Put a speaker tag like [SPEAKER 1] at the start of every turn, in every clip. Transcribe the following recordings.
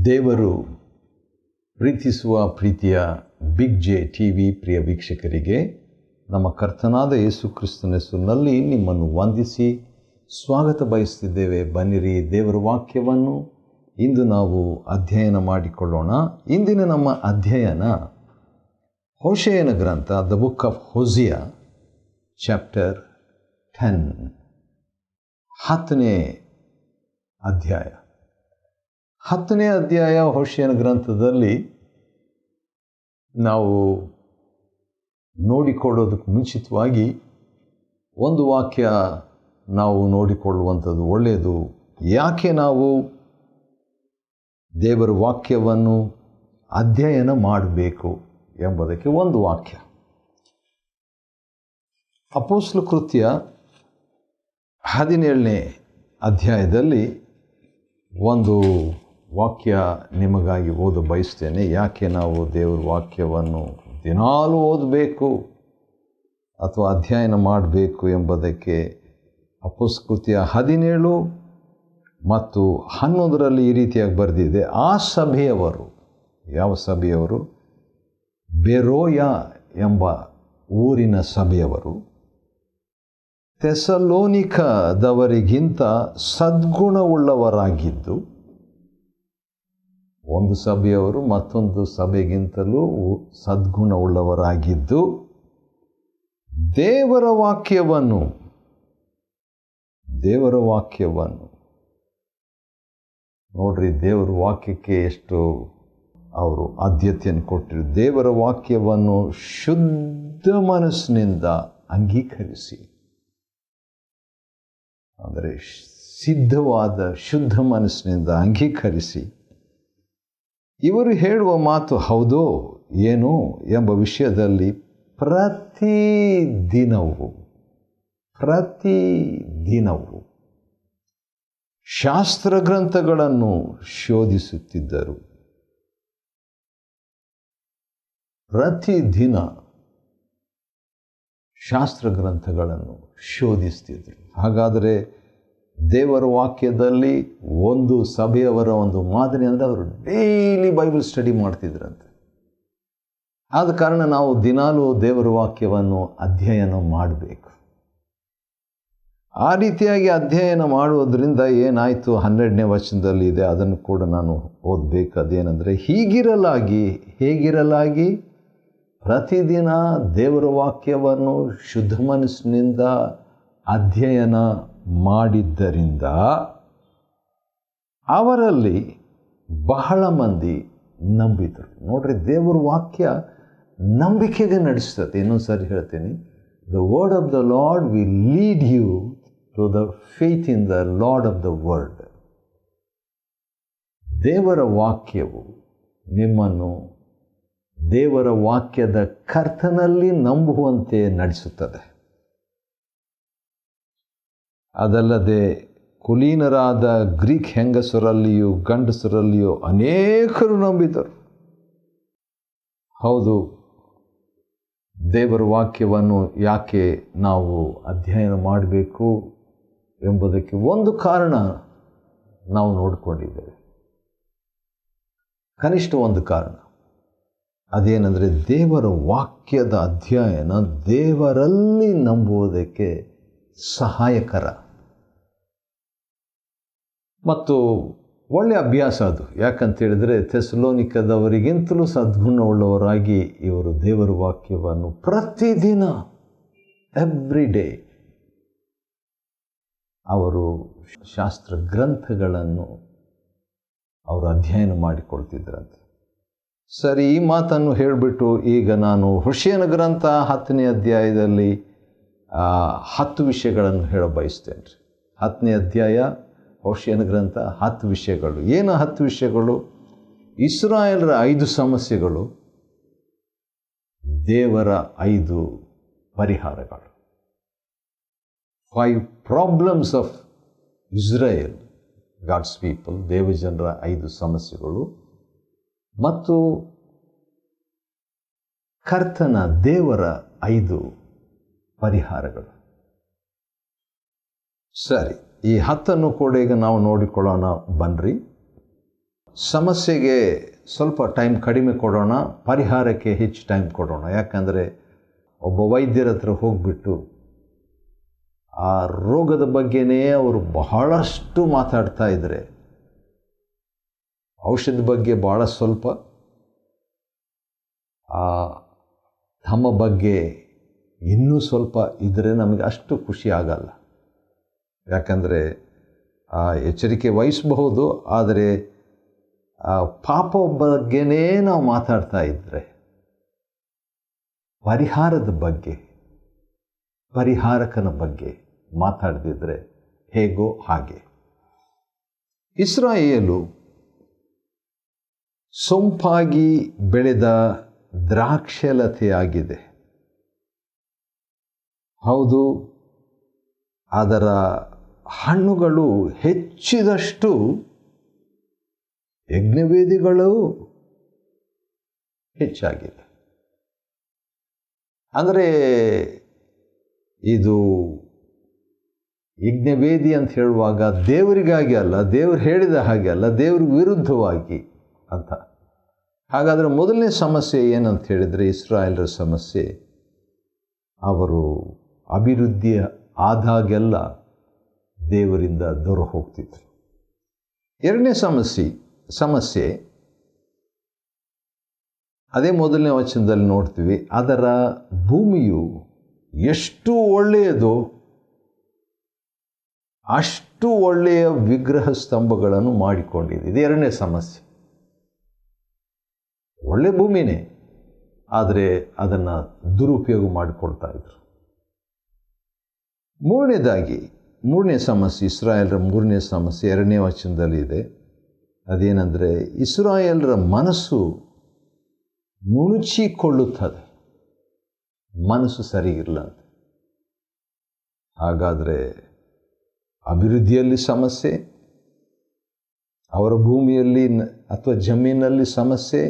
[SPEAKER 1] ದೇವರು ಪ್ರೀತಿಸುವ ಪ್ರೀತಿಯ ಬಿಗ್ ಜೆ ಟಿ ವಿ ಪ್ರಿಯ ವೀಕ್ಷಕರಿಗೆ ನಮ್ಮ ಕರ್ತನಾದ ಯೇಸು ಕ್ರಿಸ್ತನ ಹೆಸರಿನಲ್ಲಿ ನಿಮ್ಮನ್ನು ವಂದಿಸಿ ಸ್ವಾಗತ ಬಯಸ್ತಿದ್ದೇವೆ. ಬನ್ನಿರಿ, ದೇವರ ವಾಕ್ಯವನ್ನು ಇಂದು ನಾವು ಅಧ್ಯಯನ ಮಾಡಿಕೊಳ್ಳೋಣ. ಇಂದಿನ ನಮ್ಮ ಅಧ್ಯಯನ ಹೋಶೇಯನ ಗ್ರಂಥ, ದ ಬುಕ್ ಆಫ್ ಹೋಸಿಯಾ, ಚಾಪ್ಟರ್ 10, 10ನೇ ಅಧ್ಯಾಯ. 10ನೇ ಅಧ್ಯಾಯ ಹೋಶೇಯನ ಗ್ರಂಥದಲ್ಲಿ ನಾವು ನೋಡಿಕೊಳ್ಳೋದಕ್ಕೆ ಮುಂಚಿತವಾಗಿ ಒಂದು ವಾಕ್ಯ ನಾವು ನೋಡಿಕೊಳ್ಳುವಂಥದ್ದು ಒಳ್ಳೆಯದು. ಯಾಕೆ ನಾವು ದೇವರ ವಾಕ್ಯವನ್ನು ಅಧ್ಯಯನ ಮಾಡಬೇಕು ಎಂಬುದಕ್ಕೆ ಒಂದು ವಾಕ್ಯ. ಅಪೊಸ್ತಲ ಕೃತ್ಯ 17ನೇ ಅಧ್ಯಾಯದಲ್ಲಿ ಒಂದು ವಾಕ್ಯ ನಿಮಗಾಗಿ ಓದ ಬಯಸ್ತೇನೆ. ಯಾಕೆ ನಾವು ದೇವರ ವಾಕ್ಯವನ್ನು ದಿನಾಲೂ ಓದಬೇಕು ಅಥವಾ ಅಧ್ಯಯನ ಮಾಡಬೇಕು ಎಂಬುದಕ್ಕೆ ಅಪೊಸ್ತಲ ಕೃತ್ಯ 17 ಮತ್ತು 11ರಲ್ಲಿ ಈ ರೀತಿಯಾಗಿ ಬರೆದಿದೆ. ಆ ಸಭೆಯವರು, ಯಾವ ಸಭೆಯವರು? ಬೆರೋಯ ಎಂಬ ಊರಿನ ಸಭೆಯವರು ಥೆಸಲೋನಿಕದವರಿಗಿಂತ ಸದ್ಗುಣವುಳ್ಳವರಾಗಿದ್ದು, ಒಂದು ಸಭೆಯವರು ಮತ್ತೊಂದು ಸಭೆಗಿಂತಲೂ ಸದ್ಗುಣವುಳ್ಳವರಾಗಿದ್ದು, ದೇವರ ವಾಕ್ಯವನ್ನು ನೋಡ್ರಿ, ದೇವರ ವಾಕ್ಯಕ್ಕೆ ಎಷ್ಟು ಅವರು ಆದ್ಯತೆಯನ್ನು ಕೊಟ್ಟರು. ದೇವರ ವಾಕ್ಯವನ್ನು ಶುದ್ಧ ಮನಸ್ಸಿನಿಂದ ಅಂಗೀಕರಿಸಿ, ಅಂದರೆ ಸಿದ್ಧವಾದ ಶುದ್ಧ ಮನಸ್ಸಿನಿಂದ ಅಂಗೀಕರಿಸಿ, ಇವರು ಹೇಳುವ ಮಾತು ಹೌದೋ ಏನೋ ಎಂಬ ವಿಷಯದಲ್ಲಿ ಪ್ರತಿದಿನವೂ ಶಾಸ್ತ್ರ ಗ್ರಂಥಗಳನ್ನು ಶೋಧಿಸುತ್ತಿದ್ದರು. ಪ್ರತಿದಿನ ಶಾಸ್ತ್ರ ಗ್ರಂಥಗಳನ್ನು ಶೋಧಿಸ್ತಿದ್ರು. ಹಾಗಾದರೆ ದೇವರ ವಾಕ್ಯದಲ್ಲಿ ಒಂದು ಸಭೆಯವರ ಒಂದು ಮಾದರಿ ಅಂದರೆ ಅವರು ಡೈಲಿ ಬೈಬಲ್ ಸ್ಟಡಿ ಮಾಡ್ತಿದ್ರಂತೆ. ಆದ ಕಾರಣ ನಾವು ದಿನಾಲೂ ದೇವರ ವಾಕ್ಯವನ್ನು ಅಧ್ಯಯನ ಮಾಡಬೇಕು. ಆ ರೀತಿಯಾಗಿ ಅಧ್ಯಯನ ಮಾಡುವುದರಿಂದ ಏನಾಯಿತು? 12ನೇ ವಚನದಲ್ಲಿ ಇದೆ, ಅದನ್ನು ಕೂಡ ನಾನು ಓದಬೇಕು. ಅದೇನೆಂದರೆ, ಹೇಗಿರಲಾಗಿ ಪ್ರತಿದಿನ ದೇವರ ವಾಕ್ಯವನ್ನು ಶುದ್ಧ ಮನಸ್ಸಿನಿಂದ ಅಧ್ಯಯನ ಮಾಡಿದ್ದರಿಂದ ಅವರಲ್ಲಿ ಬಹಳ ಮಂದಿ ನಂಬಿದರು. ನೋಡ್ರಿ, ದೇವರ ವಾಕ್ಯ ನಂಬಿಕೆಗೆ ನಡೆಸ್ತದೆ. ಇನ್ನೊಂದು ಸಾರಿ ಹೇಳ್ತೀನಿ, the word of the Lord will lead you to the faith in the Lord of the world. ದೇವರ ವಾಕ್ಯವು ನಿಮ್ಮನ್ನು ದೇವರ ವಾಕ್ಯದ ಕರ್ತನಲ್ಲಿ ನಂಬುವಂತೆ ನಡೆಸುತ್ತದೆ. ಅದಲ್ಲದೆ ಕುಲೀನರಾದ ಗ್ರೀಕ್ ಹೆಂಗಸರಲ್ಲಿಯೂ ಗಂಡಸರಲ್ಲಿಯೂ ಅನೇಕರು ನಂಬಿದರು. ಹೌದು, ದೇವರ ವಾಕ್ಯವನ್ನು ಯಾಕೆ ನಾವು ಅಧ್ಯಯನ ಮಾಡಬೇಕು ಎಂಬುದಕ್ಕೆ ಒಂದು ಕಾರಣ ನಾವು ನೋಡಿಕೊಂಡಿದ್ದೇವೆ. ಕನಿಷ್ಠ ಒಂದು ಕಾರಣ. ಅದೇನೆಂದರೆ, ದೇವರ ವಾಕ್ಯದ ಅಧ್ಯಯನ ದೇವರಲ್ಲಿ ನಂಬುವುದಕ್ಕೆ ಸಹಾಯಕರ ಮತ್ತು ಒಳ್ಳೆಯ ಅಭ್ಯಾಸ ಅದು. ಯಾಕಂತೇಳಿದರೆ, ಥೆಸಲೋನಿಕದವರಿಗಿಂತಲೂ ಸದ್ಗುಣವುಳ್ಳವರಾಗಿ ಇವರು ದೇವರ ವಾಕ್ಯವನ್ನು ಪ್ರತಿದಿನ, ಎವ್ರಿ ಡೇ, ಅವರು ಶಾಸ್ತ್ರ ಗ್ರಂಥಗಳನ್ನು ಅವರು ಅಧ್ಯಯನ ಮಾಡಿಕೊಳ್ತಿದ್ರಂತೆ. ಸರಿ, ಈ ಮಾತನ್ನು ಹೇಳಿಬಿಟ್ಟು ಈಗ ನಾನು ಹೋಶೇಯನ ಗ್ರಂಥ 10ನೇ ಅಧ್ಯಾಯದಲ್ಲಿ 10 ವಿಷಯಗಳನ್ನು ಹೇಳ ಬಯಸ್ತೇನೆ ರೀ. 10ನೇ ಅಧ್ಯಾಯ ಹೋಶೇಯನ ಗ್ರಂಥ 10 ವಿಷಯಗಳು. ಏನು 10 ವಿಷಯಗಳು? ಇಸ್ರಾಯೇಲರ 5 ಸಮಸ್ಯೆಗಳು, ದೇವರ 5 ಪರಿಹಾರಗಳು. 5 problems of Israel, God's people, ದೇವಜನರ 5 ಸಮಸ್ಯೆಗಳು ಮತ್ತು ಕರ್ತನ ದೇವರ 5 ಪರಿಹಾರಗಳು. ಸರಿ, ಈ 10 ಕೂಡ ಈಗ ನಾವು ನೋಡಿಕೊಳ್ಳೋಣ ಬನ್ರಿ. ಸಮಸ್ಯೆಗೆ ಸ್ವಲ್ಪ ಟೈಮ್ ಕಡಿಮೆ ಕೊಡೋಣ, ಪರಿಹಾರಕ್ಕೆ ಹೆಚ್ಚು ಟೈಮ್ ಕೊಡೋಣ. ಯಾಕಂದರೆ ಒಬ್ಬ ವೈದ್ಯರ ಹತ್ರ ಹೋಗಿಬಿಟ್ಟು ಆ ರೋಗದ ಬಗ್ಗೆನೇ ಅವರು ಬಹಳಷ್ಟು ಮಾತಾಡ್ತಾ ಇದ್ದರೆ, ಔಷಧದ ಬಗ್ಗೆ ಭಾಳ ಸ್ವಲ್ಪ, ತಮ್ಮ ಬಗ್ಗೆ ಇನ್ನೂ ಸ್ವಲ್ಪ ಇದ್ದರೆ ನಮಗೆ ಅಷ್ಟು ಖುಷಿ ಆಗಲ್ಲ. ಯಾಕಂದರೆ ಎಚ್ಚರಿಕೆ ವಹಿಸಬಹುದು, ಆದರೆ ಪಾಪ ಬಗ್ಗೆನೇ ನಾವು ಮಾತಾಡ್ತಾ ಇದ್ದರೆ, ಪರಿಹಾರದ ಬಗ್ಗೆ, ಪರಿಹಾರಕನ ಬಗ್ಗೆ ಮಾತಾಡದಿದ್ದರೆ ಹೇಗೋ ಹಾಗೆ. ಇಸ್ರಾಯೇಲು ಸೊಂಪಾಗಿ ಬೆಳೆದ ದ್ರಾಕ್ಷಲತೆಯಾಗಿದೆ. ಹೌದು, ಅದರ ಹಣ್ಣುಗಳು ಹೆಚ್ಚಿದಷ್ಟು ಯಜ್ಞವೇದಿಗಳು ಹೆಚ್ಚಾಗಿದೆ. ಅಂದರೆ ಇದು ಯಜ್ಞವೇದಿ ಅಂತ ಹೇಳುವಾಗ ದೇವರಿಗಾಗಿ ಅಲ್ಲ, ದೇವರು ಹೇಳಿದ ಹಾಗೆ ಅಲ್ಲ, ದೇವ್ರ ವಿರುದ್ಧವಾಗಿ ಅಂತ. ಹಾಗಾದರೆ ಮೊದಲನೇ ಸಮಸ್ಯೆ ಏನಂತ ಹೇಳಿದರೆ, ಇಸ್ರಾಯೇಲರ ಸಮಸ್ಯೆ, ಅವರು ಅಭಿವೃದ್ಧಿ ಆದಾಗೆಲ್ಲ ದೇವರಿಂದ ದೂರ ಹೋಗ್ತಿದ್ರು. ಎರಡನೇ ಸಮಸ್ಯೆ ಅದೇ ಮೊದಲನೇ ವಚನದಲ್ಲಿ ನೋಡ್ತೀವಿ, ಅದರ ಭೂಮಿಯು ಎಷ್ಟು ಒಳ್ಳೆಯದೋ ಅಷ್ಟು ಒಳ್ಳೆಯ ವಿಗ್ರಹ ಸ್ತಂಭಗಳನ್ನು ಮಾಡಿಕೊಂಡಿದೆ. ಇದು ಎರಡನೇ ಸಮಸ್ಯೆ. ಒಳ್ಳೆ ಭೂಮಿನೇ, ಆದರೆ ಅದನ್ನು ದುರುಪಯೋಗ ಮಾಡಿಕೊಳ್ತಾ ಇದ್ರು. ಮೂರನೇ ಸಮಸ್ಯೆ, ಇಸ್ರಾಯೇಲರ ಮೂರನೇ ಸಮಸ್ಯೆ ಎರಡನೇ ವಚನದಲ್ಲಿ ಇದೆ. ಅದೇನೆಂದರೆ, ಇಸ್ರಾಯೇಲರ ಮನಸ್ಸು ನುಣುಚಿಕೊಳ್ಳುತ್ತದೆ, ಮನಸ್ಸು ಸರಿಗಿಲ್ಲ ಅಂತ. ಹಾಗಾದರೆ ಅಭಿವೃದ್ಧಿಯಲ್ಲಿ ಸಮಸ್ಯೆ, ಅವರ ಭೂಮಿಯಲ್ಲಿ ಅಥವಾ ಜಮೀನಲ್ಲಿ ಸಮಸ್ಯೆ,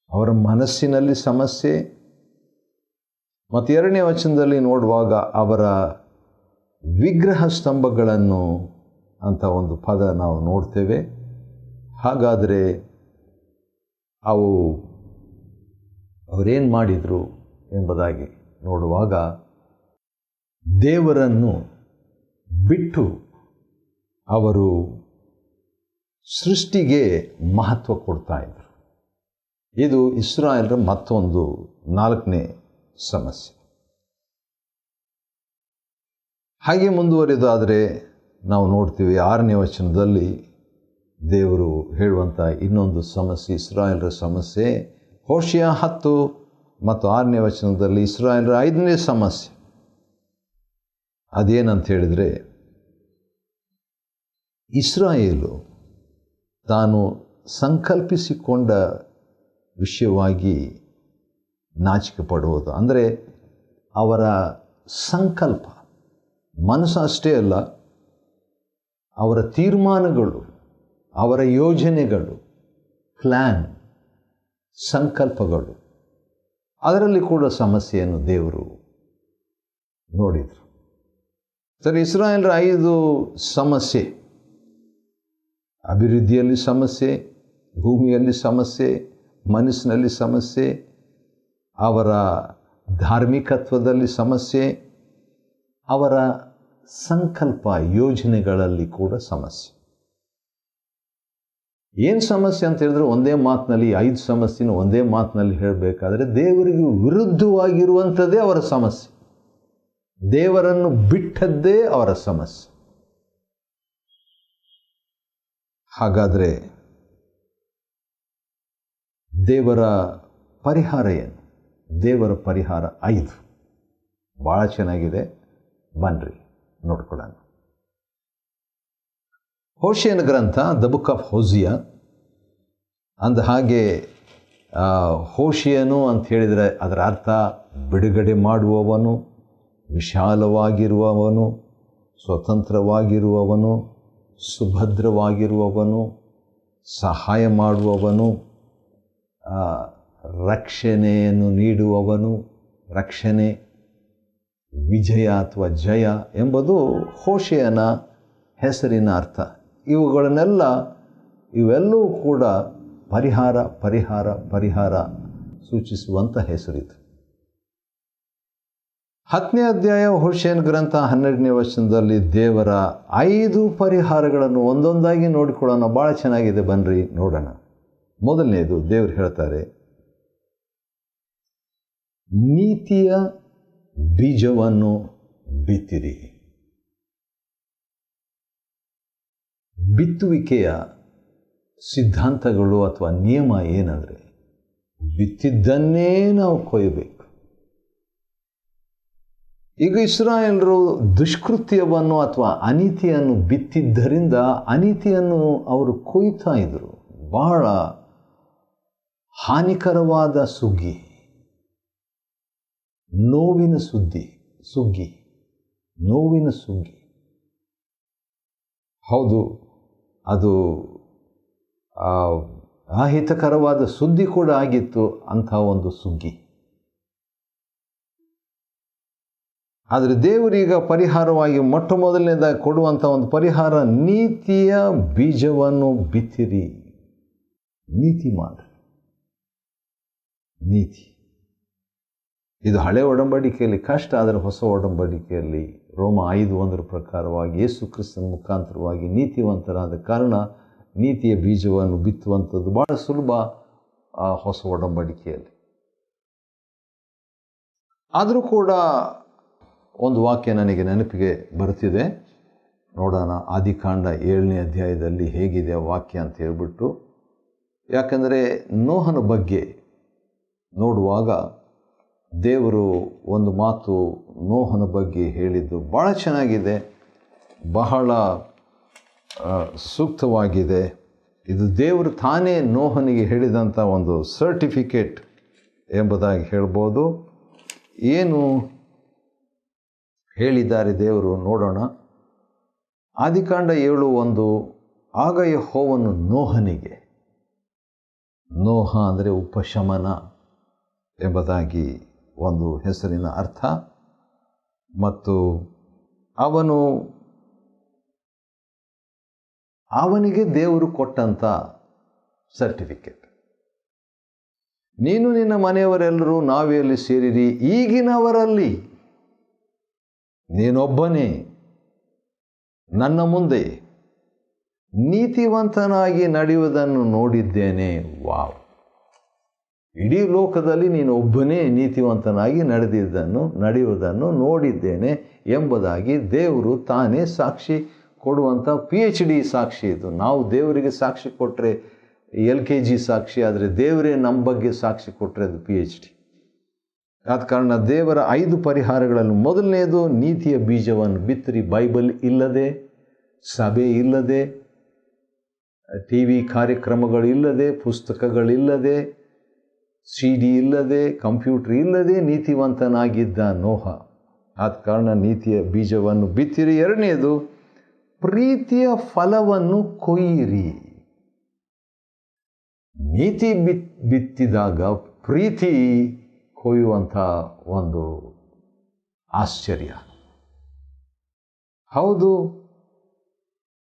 [SPEAKER 1] ಅವರ ಮನಸ್ಸಿನಲ್ಲಿ ಸಮಸ್ಯೆ. ಮತ್ತು ಎರಡನೇ ವಚನದಲ್ಲಿ ನೋಡುವಾಗ ಅವರ ವಿಗ್ರಹ ಸ್ತಂಭಗಳನ್ನು ಅಂತ ಒಂದು ಪದ ನಾವು ನೋಡ್ತೇವೆ. ಹಾಗಾದರೆ ಅವರೇನು ಮಾಡಿದರು ಎಂಬುದಾಗಿ ನೋಡುವಾಗ, ದೇವರನ್ನು ಬಿಟ್ಟು ಅವರು ಸೃಷ್ಟಿಗೆ ಮಹತ್ವ ಕೊಡ್ತಾ ಇದ್ರು. ಇದು ಇಸ್ರಾಯೇಲರ ಮತ್ತೊಂದು ನಾಲ್ಕನೇ ಸಮಸ್ಯೆ. ಹಾಗೆ ಮುಂದುವರಿದಾದರೆ ನಾವು ನೋಡ್ತೀವಿ, ಆರನೇ ವಚನದಲ್ಲಿ ದೇವರು ಹೇಳುವಂಥ ಇನ್ನೊಂದು ಸಮಸ್ಯೆ, ಇಸ್ರಾಯೇಲರ ಸಮಸ್ಯೆ. ಹೋಶಿಯ 10 ಮತ್ತು 6ನೇ ವಚನದಲ್ಲಿ ಇಸ್ರಾಯೇಲರ 5ನೇ ಸಮಸ್ಯೆ. ಅದೇನಂತ ಹೇಳಿದರೆ, ಇಸ್ರಾಯೇಲು ತಾನು ಸಂಕಲ್ಪಿಸಿಕೊಂಡ ವಿಷಯವಾಗಿ ನಾಚಿಕೆ ಪಡುವುದು. ಅಂದರೆ ಅವರ ಸಂಕಲ್ಪ, ಮನಸ್ಸು ಅಷ್ಟೇ ಅಲ್ಲ, ಅವರ ತೀರ್ಮಾನಗಳು, ಅವರ ಯೋಜನೆಗಳು, ಪ್ಲ್ಯಾನ್, ಸಂಕಲ್ಪಗಳು, ಅದರಲ್ಲಿ ಕೂಡ ಸಮಸ್ಯೆಯನ್ನು ದೇವರು ನೋಡಿದರು. ಸರಿ, ಇಸ್ರಾಯೇಲರ 5 ಸಮಸ್ಯೆ: ಅಭಿವೃದ್ಧಿಯಲ್ಲಿ ಸಮಸ್ಯೆ, ಭೂಮಿಯಲ್ಲಿ ಸಮಸ್ಯೆ, ಮನಸ್ಸಿನಲ್ಲಿ ಸಮಸ್ಯೆ, ಅವರ ಧಾರ್ಮಿಕತ್ವದಲ್ಲಿ ಸಮಸ್ಯೆ, ಅವರ ಸಂಕಲ್ಪ ಯೋಜನೆಗಳಲ್ಲಿ ಕೂಡ ಸಮಸ್ಯೆ. ಏನು ಸಮಸ್ಯೆ ಅಂತ ಹೇಳಿದ್ರೆ, ಒಂದೇ ಮಾತಿನಲ್ಲಿ 5 ಸಮಸ್ಯೆನ ಒಂದೇ ಮಾತಿನಲ್ಲಿ ಹೇಳಬೇಕಾದ್ರೆ, ದೇವರಿಗೆ ವಿರುದ್ಧವಾಗಿರುವಂಥದ್ದೇ ಅವರ ಸಮಸ್ಯೆ, ದೇವರನ್ನು ಬಿಟ್ಟದ್ದೇ ಅವರ ಸಮಸ್ಯೆ. ಹಾಗಾದರೆ ದೇವರ ಪರಿಹಾರ ಏನು? ದೇವರ ಪರಿಹಾರ 5 ಭಾಳ ಚೆನ್ನಾಗಿದೆ, ಬನ್ನಿರಿ ನೋಡ್ಕೊಳ್ಳೋಣ. ಹೋಶಿಯನ ಗ್ರಂಥ, ದ ಬುಕ್ ಆಫ್ ಹೋಸಿಯಾ. ಅಂದ ಹಾಗೆ ಹೋಶಿಯನು ಅಂತ ಹೇಳಿದರೆ ಅದರ ಅರ್ಥ ಬಿಡುಗಡೆ ಮಾಡುವವನು, ವಿಶಾಲವಾಗಿರುವವನು, ಸ್ವತಂತ್ರವಾಗಿರುವವನು, ಸುಭದ್ರವಾಗಿರುವವನು, ಸಹಾಯ ಮಾಡುವವನು, ರಕ್ಷಣೆಯನ್ನು ನೀಡುವವನು, ರಕ್ಷಣೆ, ವಿಜಯ ಅಥವಾ ಜಯ ಎಂಬುದು ಹೋಶಿಯನ ಹೆಸರಿನ ಅರ್ಥ. ಇವುಗಳನ್ನೆಲ್ಲ ಇವೆಲ್ಲವೂ ಕೂಡ ಪರಿಹಾರ ಪರಿಹಾರ ಪರಿಹಾರ ಸೂಚಿಸುವಂಥ ಹೆಸರಿದು. 10ನೇ ಅಧ್ಯಾಯ ಹೋಶೇಯನ ಗ್ರಂಥ 12ನೇ ವಚನದಲ್ಲಿ ದೇವರ 5 ಪರಿಹಾರಗಳನ್ನು ಒಂದೊಂದಾಗಿ ನೋಡಿಕೊಳ್ಳೋಣ. ಭಾಳ ಚೆನ್ನಾಗಿದೆ, ಬನ್ನಿರಿ ನೋಡೋಣ. ಮೊದಲನೇದು, ದೇವರು ಹೇಳ್ತಾರೆ, ನೀತಿಯ ಬೀಜವನ್ನು ಬಿತ್ತಿರಿ. ಬಿತ್ತುವಿಕೆಯ ಸಿದ್ಧಾಂತಗಳು ಅಥವಾ ನಿಯಮ ಏನಂದರೆ, ಬಿತ್ತಿದ್ದನ್ನೇ ನಾವು ಕೊಯ್ಯಬೇಕು. ಈಗ ಇಸ್ರಾಯೇಲರು ದುಷ್ಕೃತ್ಯವನ್ನು ಅಥವಾ ಅನೀತಿಯನ್ನು ಬಿತ್ತಿದ್ದರಿಂದ ಅನೀತಿಯನ್ನು ಅವರು ಕೊಯ್ತಾ ಇದ್ದರು. ಬಹಳ ಹಾನಿಕರವಾದ ಸುಗ್ಗಿ, ನೋವಿನ ಸುಗ್ಗಿ. ಹೌದು, ಅದು ಅಹಿತಕರವಾದ ಸುದ್ದಿ ಕೂಡ ಆಗಿತ್ತು, ಅಂಥ ಒಂದು ಸುಗ್ಗಿ. ಆದರೆ ದೇವರೀಗ ಪರಿಹಾರವಾಗಿ ಮೊಟ್ಟ ಮೊದಲನೇದಾಗಿ ಕೊಡುವಂಥ ಒಂದು ಪರಿಹಾರ, ನೀತಿಯ ಬೀಜವನ್ನು ಬಿತ್ತಿರಿ. ನೀತಿ ಮಾಡಿ. ನೀತಿ ಇದು ಹಳೆ ಒಡಂಬಡಿಕೆಯಲ್ಲಿ ಕಷ್ಟ, ಆದರೆ ಹೊಸ ಒಡಂಬಡಿಕೆಯಲ್ಲಿ ರೋಮ 5:1 ಪ್ರಕಾರವಾಗಿ ಯೇಸು ಕ್ರಿಸ್ತನ ಮುಖಾಂತರವಾಗಿ ನೀತಿವಂತರಾದ ಕಾರಣ ನೀತಿಯ ಬೀಜವನ್ನು ಬಿತ್ತುವಂಥದ್ದು ಭಾಳ ಸುಲಭ ಹೊಸ ಒಡಂಬಡಿಕೆಯಲ್ಲಿ. ಆದರೂ ಕೂಡ ಒಂದು ವಾಕ್ಯ ನನಗೆ ನೆನಪಿಗೆ ಬರುತ್ತಿದೆ, ನೋಡೋಣ. ಆದಿಕಾಂಡ 7ನೇ ಅಧ್ಯಾಯದಲ್ಲಿ ಹೇಗಿದೆ ವಾಕ್ಯ ಅಂತ ಹೇಳ್ಬಿಟ್ಟು. ಯಾಕಂದರೆ ನೋಹನ ಬಗ್ಗೆ ನೋಡುವಾಗ ದೇವರು ಒಂದು ಮಾತು ನೋಹನ ಬಗ್ಗೆ ಹೇಳಿದ್ದು ಭಾಳ ಚೆನ್ನಾಗಿದೆ, ಬಹಳ ಸೂಕ್ತವಾಗಿದೆ. ಇದು ದೇವರು ತಾನೇ ನೋಹನಿಗೆ ಹೇಳಿದಂಥ ಒಂದು ಸರ್ಟಿಫಿಕೇಟ್ ಎಂಬುದಾಗಿ ಹೇಳ್ಬೋದು. ಏನು ಹೇಳಿದ್ದಾರೆ ದೇವರು ನೋಡೋಣ. ಆದಿಕಾಂಡ 7:1, ಆಗ ಯೆಹೋವನು ನೋಹನಿಗೆ, ನೋಹ ಅಂದರೆ ಉಪಶಮನ ಎಂಬುದಾಗಿ ಒಂದು ಹೆಸರಿನ ಅರ್ಥ, ಮತ್ತು ಅವನಿಗೆ ದೇವರು ಕೊಟ್ಟಂಥ ಸರ್ಟಿಫಿಕೇಟ್, ನೀನು ನಿನ್ನ ಮನೆಯವರೆಲ್ಲರೂ ನಾವೆಯಲ್ಲಿ ಸೇರಿರಿ, ಈಗಿನವರಲ್ಲಿ ನೀನೊಬ್ಬನೇ ನನ್ನ ಮುಂದೆ ನೀತಿವಂತನಾಗಿ ನಡೆಯುವುದನ್ನು ನೋಡಿದ್ದೇನೆ. ವಾವ್! ಇಡೀ ಲೋಕದಲ್ಲಿ ನೀನು ಒಬ್ಬನೇ ನೀತಿವಂತನಾಗಿ ನಡೆಯುವುದನ್ನು ನೋಡಿದ್ದೇನೆ ಎಂಬುದಾಗಿ ದೇವರು ತಾನೇ ಸಾಕ್ಷಿ ಕೊಡುವಂಥ PhD ಸಾಕ್ಷಿ ಇದು. ನಾವು ದೇವರಿಗೆ ಸಾಕ್ಷಿ ಕೊಟ್ಟರೆ LKG ಸಾಕ್ಷಿ, ಆದರೆ ದೇವರೇ ನಮ್ಮ ಬಗ್ಗೆ ಸಾಕ್ಷಿ ಕೊಟ್ಟರೆ ಅದು PhD. ಆದ ಕಾರಣ ದೇವರ 5 ಪರಿಹಾರಗಳಲ್ಲಿ ಮೊದಲನೇದು ನೀತಿಯ ಬೀಜವನ್ನು ಬಿತ್ತಿರಿ. ಬೈಬಲ್ ಇಲ್ಲದೆ, ಸಭೆ ಇಲ್ಲದೆ, TV ಕಾರ್ಯಕ್ರಮಗಳಿಲ್ಲದೆ, ಪುಸ್ತಕಗಳಿಲ್ಲದೆ, CD ಇಲ್ಲದೆ, ಕಂಪ್ಯೂಟರ್ ಇಲ್ಲದೆ ನೀತಿವಂತನಾಗಿದ್ದ ನೋಹ. ಆದ ಕಾರಣ ನೀತಿಯ ಬೀಜವನ್ನು ಬಿತ್ತಿರಿ. ಎರಡನೇದು, ಪ್ರೀತಿಯ ಫಲವನ್ನು ಕೊಯ್ಯಿರಿ. ನೀತಿ ಬಿತ್ತಿದಾಗ ಪ್ರೀತಿ ಕೊಯ್ಯುವಂಥ ಒಂದು ಆಶ್ಚರ್ಯ. ಹೌದು,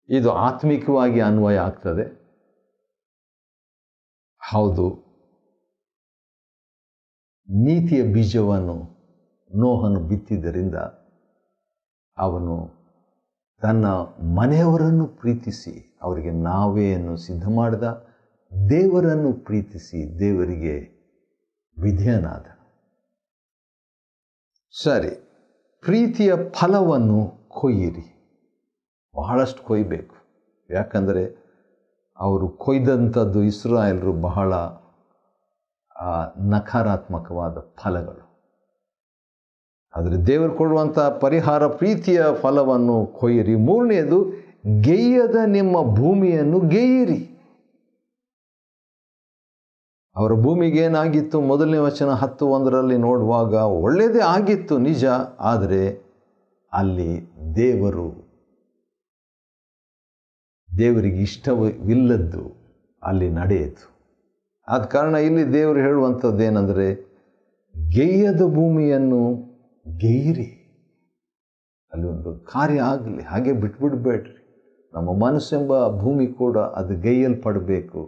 [SPEAKER 1] ಇದು ಆತ್ಮಿಕವಾಗಿ ಅನ್ವಯ ಆಗ್ತದೆ. ಹೌದು, ನೀತಿಯ ಬೀಜವನ್ನು ನೋಹನು ಬಿತ್ತಿದ್ದರಿಂದ ಅವನು ತನ್ನ ಮನೆಯವರನ್ನು ಪ್ರೀತಿಸಿ ಅವರಿಗೆ ನಾವೆಯನ್ನು ಸಿದ್ಧ ಮಾಡಿದ, ದೇವರನ್ನು ಪ್ರೀತಿಸಿ ದೇವರಿಗೆ ವಿಧೇಯನಾದ. ಸರಿ, ಪ್ರೀತಿಯ ಫಲವನ್ನು ಕೊಯ್ಯಿರಿ. ಬಹಳಷ್ಟು ಕೊಯ್ಯಬೇಕು. ಯಾಕಂದರೆ ಅವರು ಕೊಯ್ದಂಥದ್ದು ಇಸ್ರಾಯೇಲರು ಬಹಳ ನಕಾರಾತ್ಮಕವಾದ ಫಲಗಳು. ಆದರೆ ದೇವರು ಕೊಡುವಂಥ ಪರಿಹಾರ ಪ್ರೀತಿಯ ಫಲವನ್ನು ಕೊಯ್ಯಿರಿ. ಮೂರನೆಯದು, ಗೆಯ್ಯದ ನಿಮ್ಮ ಭೂಮಿಯನ್ನು ಗೆಯ್ಯಿರಿ. ಅವರ ಭೂಮಿಗೆ ಏನಾಗಿತ್ತು? ಮೊದಲನೇ ವಚನ 10:1 ನೋಡುವಾಗ ಒಳ್ಳೆಯದೇ ಆಗಿತ್ತು ನಿಜ, ಆದರೆ ಅಲ್ಲಿ ದೇವರಿಗೆ ಇಷ್ಟವಿಲ್ಲದ್ದು ಅಲ್ಲಿ ನಡೆಯಿತು. ಆದ ಕಾರಣ ಇಲ್ಲಿ ದೇವರು ಹೇಳುವಂಥದ್ದು ಏನಂದರೆ, ಗೆಯ್ಯದ ಭೂಮಿಯನ್ನು ಗೆಯ್ಯಿರಿ. ಅಲ್ಲಿ ಒಂದು ಕಾರ್ಯ ಆಗಲಿ, ಹಾಗೆ ಬಿಟ್ಬಿಡ್ಬೇಡ್ರಿ. ನಮ್ಮ ಮನಸ್ಸೆಂಬ ಭೂಮಿ ಕೂಡ ಅದು ಗೈಯಲ್ಪಡಬೇಕು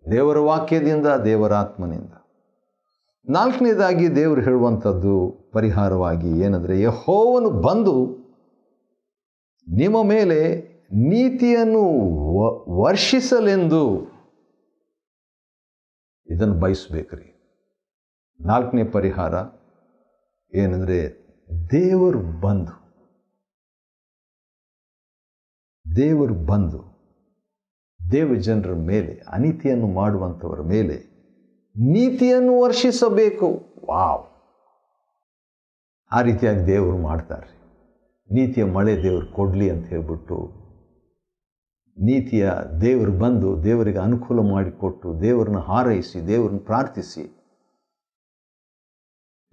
[SPEAKER 1] ದೇವರ ವಾಕ್ಯದಿಂದ, ದೇವರ ಆತ್ಮನಿಂದ. ನಾಲ್ಕನೇದಾಗಿ ದೇವರು ಹೇಳುವಂಥದ್ದು ಪರಿಹಾರವಾಗಿ ಏನಂದರೆ, ಯೆಹೋವನು ಬಂದು ನಿಮ್ಮ ಮೇಲೆ ನೀತಿಯನ್ನು ವರ್ಷಿಸಲೆಂದು ಇದನ್ನು ಬಯಸ್ಬೇಕ್ರಿ. ನಾಲ್ಕನೇ ಪರಿಹಾರ ಏನಂದರೆ, ದೇವರು ಬಂದು ದೇವ ಜನರ ಮೇಲೆ, ಅನೀತಿಯನ್ನು ಮಾಡುವಂಥವರ ಮೇಲೆ ನೀತಿಯನ್ನು ವರ್ಷಿಸಬೇಕು. ವಾವ್! ಆ ರೀತಿಯಾಗಿ ದೇವರು ಮಾಡ್ತಾರೆ. ನೀತಿಯ ಮಳೆ ದೇವರು ಕೊಡಲಿ ಅಂತ ಹೇಳ್ಬಿಟ್ಟು ನೀತಿಯ ದೇವರು ಬಂದು ದೇವರಿಗೆ ಅನುಕೂಲ ಮಾಡಿಕೊಟ್ಟು, ದೇವರನ್ನ ಹಾರೈಸಿ, ದೇವರನ್ನ ಪ್ರಾರ್ಥಿಸಿ,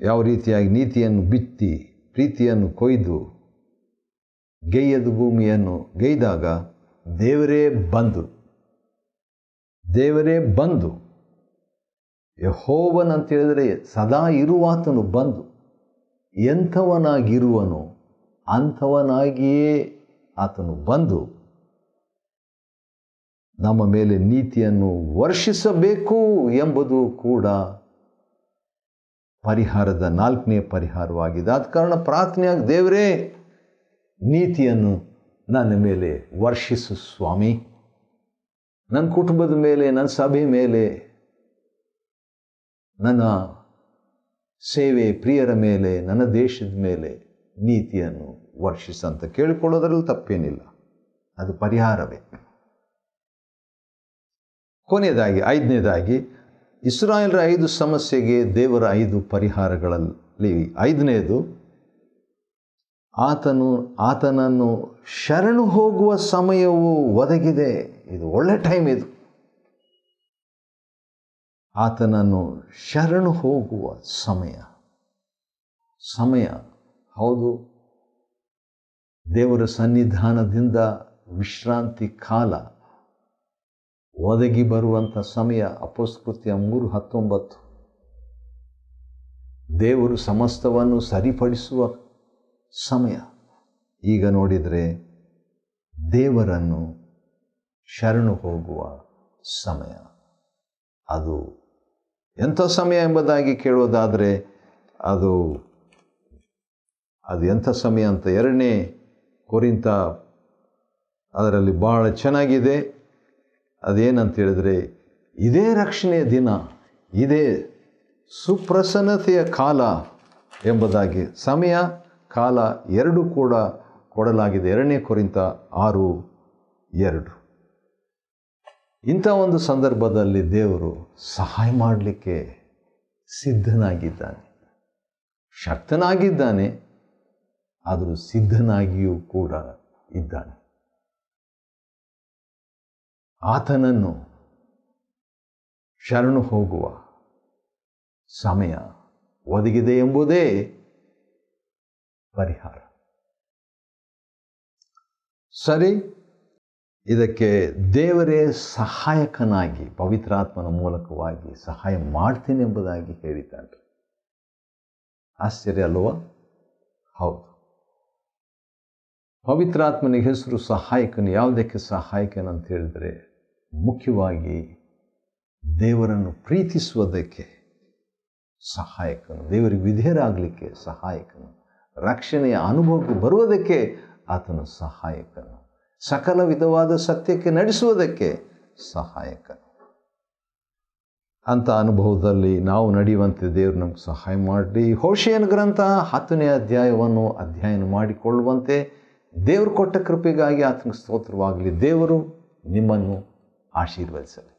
[SPEAKER 1] ಯಾವ ರೀತಿಯಾಗಿ ನೀತಿಯನ್ನು ಬಿತ್ತಿ ಪ್ರೀತಿಯನ್ನು ಕೊಯ್ದು ಗೈಯದ ಭೂಮಿಯನ್ನು ಗೈದಾಗ ದೇವರೇ ಬಂದು ಯೆಹೋವನ್ ಅಂತ ಹೇಳಿದರೆ ಸದಾ ಇರುವಾತನು ಬಂದು ಎಂಥವನಾಗಿರುವನು ಅಂಥವನಾಗಿಯೇ ಆತನು ಬಂದು ನಮ್ಮ ಮೇಲೆ ನೀತಿಯನ್ನು ವರ್ಷಿಸಬೇಕು ಎಂಬುದು ಕೂಡ ಪರಿಹಾರದ ನಾಲ್ಕನೇ ಪರಿಹಾರವಾಗಿದೆ. ಆದ ಕಾರಣ ಪ್ರಾರ್ಥನೆಯಾಗಿ, ದೇವರೇ ನೀತಿಯನ್ನು ನನ್ನ ಮೇಲೆ ವರ್ಷಿಸು ಸ್ವಾಮಿ, ನನ್ನ ಕುಟುಂಬದ ಮೇಲೆ, ನನ್ನ ಸಭೆ ಮೇಲೆ, ನನ್ನ ಸೇವೆ ಪ್ರಿಯರ ಮೇಲೆ, ನನ್ನ ದೇಶದ ಮೇಲೆ ನೀತಿಯನ್ನು ವರ್ಷಿಸಂತ ಕೇಳಿಕೊಳ್ಳೋದ್ರಲ್ಲಿ ತಪ್ಪೇನಿಲ್ಲ, ಅದು ಪರಿಹಾರವೇ. ಕೊನೆಯದಾಗಿ ಐದನೇದಾಗಿ, ಇಸ್ರಾಯೇಲರ 5 ಸಮಸ್ಯೆಗೆ ದೇವರ 5 ಪರಿಹಾರಗಳಲ್ಲಿ ಐದನೇದು, ಆತನನ್ನು ಶರಣು ಹೋಗುವ ಸಮಯವು ಒದಗಿದೆ. ಇದು ಒಳ್ಳೆ ಟೈಮ್. ಇದು ಆತನನ್ನು ಶರಣು ಹೋಗುವ ಸಮಯ ಹೌದು. ದೇವರ ಸನ್ನಿಧಾನದಿಂದ ವಿಶ್ರಾಂತಿ ಕಾಲ ಒದಗಿ ಬರುವಂಥ ಸಮಯ. ಅಪೊಸ್ತಲಕೃತ್ಯ 3:19. ದೇವರು ಸಮಸ್ತವನ್ನು ಸರಿಪಡಿಸುವ ಸಮಯ. ಈಗ ನೋಡಿದರೆ ದೇವರನ್ನು ಶರಣು ಹೋಗುವ ಸಮಯ. ಅದು ಎಂಥ ಸಮಯ ಎಂಬುದಾಗಿ ಕೇಳೋದಾದರೆ ಅದು ಎಂಥ ಸಮಯ ಅಂತ 2ನೇ ಕೊರಿಂಥ ಅದರಲ್ಲಿ ಬಹಳ ಚೆನ್ನಾಗಿದೆ. ಅದೇನಂತ ಹೇಳಿದರೆ, ಇದೇ ರಕ್ಷಣೆಯ ದಿನ, ಇದೇ ಸುಪ್ರಸನ್ನತೆಯ ಕಾಲ ಎಂಬುದಾಗಿ ಸಮಯ ಕಾಲ 2 ಕೂಡ ಕೊಡಲಾಗಿದೆ. 2ನೇ ಕೊರಿಂಥ 6:2. ಇಂಥ ಒಂದು ಸಂದರ್ಭದಲ್ಲಿ ದೇವರು ಸಹಾಯ ಮಾಡಲಿಕ್ಕೆ ಸಿದ್ಧನಾಗಿದ್ದಾನೆ, ಶಕ್ತನಾಗಿದ್ದಾನೆ, ಆದರೂ ಸಿದ್ಧನಾಗಿಯೂ ಕೂಡ ಇದ್ದಾನೆ. ಆತನನ್ನು ಶರಣು ಹೋಗುವ ಸಮಯ ಒದಗಿದೆ ಎಂಬುದೇ ಪರಿಹಾರ. ಸರಿ, ಇದಕ್ಕೆ ದೇವರೇ ಸಹಾಯಕನಾಗಿ ಪವಿತ್ರಾತ್ಮನ ಮೂಲಕವಾಗಿ ಸಹಾಯ ಮಾಡ್ತೀನಿ ಎಂಬುದಾಗಿ ಹೇಳಿದ್ದಾನೆ. ಆಶ್ಚರ್ಯ ಅಲ್ವಾ? ಹೌದು. ಪವಿತ್ರಾತ್ಮನಿಗೆ ಹೆಸರು ಸಹಾಯಕನು. ಯಾವುದಕ್ಕೆ ಸಹಾಯಕನಂತ ಹೇಳಿದರೆ, ಮುಖ್ಯವಾಗಿ ದೇವರನ್ನು ಪ್ರೀತಿಸುವುದಕ್ಕೆ ಸಹಾಯಕನು, ದೇವರಿಗೆ ವಿಧೇಯರಾಗಲಿಕ್ಕೆ ಸಹಾಯಕನು, ರಕ್ಷಣೆಯ ಅನುಭವಕ್ಕೆ ಬರುವುದಕ್ಕೆ ಆತನು ಸಹಾಯಕನು, ಸಕಲ ವಿಧವಾದ ಸತ್ಯಕ್ಕೆ ನಡೆಸುವುದಕ್ಕೆ ಸಹಾಯಕನು. ಅಂಥ ಅನುಭವದಲ್ಲಿ ನಾವು ನಡೆಯುವಂತೆ ದೇವರು ನಮಗೆ ಸಹಾಯ ಮಾಡಲಿ. ಹೋಶೇಯನ ಗ್ರಂಥ 10ನೇ ಅಧ್ಯಾಯವನ್ನು ಅಧ್ಯಯನ ಮಾಡಿಕೊಳ್ಳುವಂತೆ ದೇವರು ಕೊಟ್ಟ ಕೃಪೆಗಾಗಿ ಆತನಿಗೆ ಸ್ತೋತ್ರವಾಗಲಿ. ದೇವರು ನಿಮ್ಮನ್ನು ಆಶೀರ್ವದಿಸಲಿ.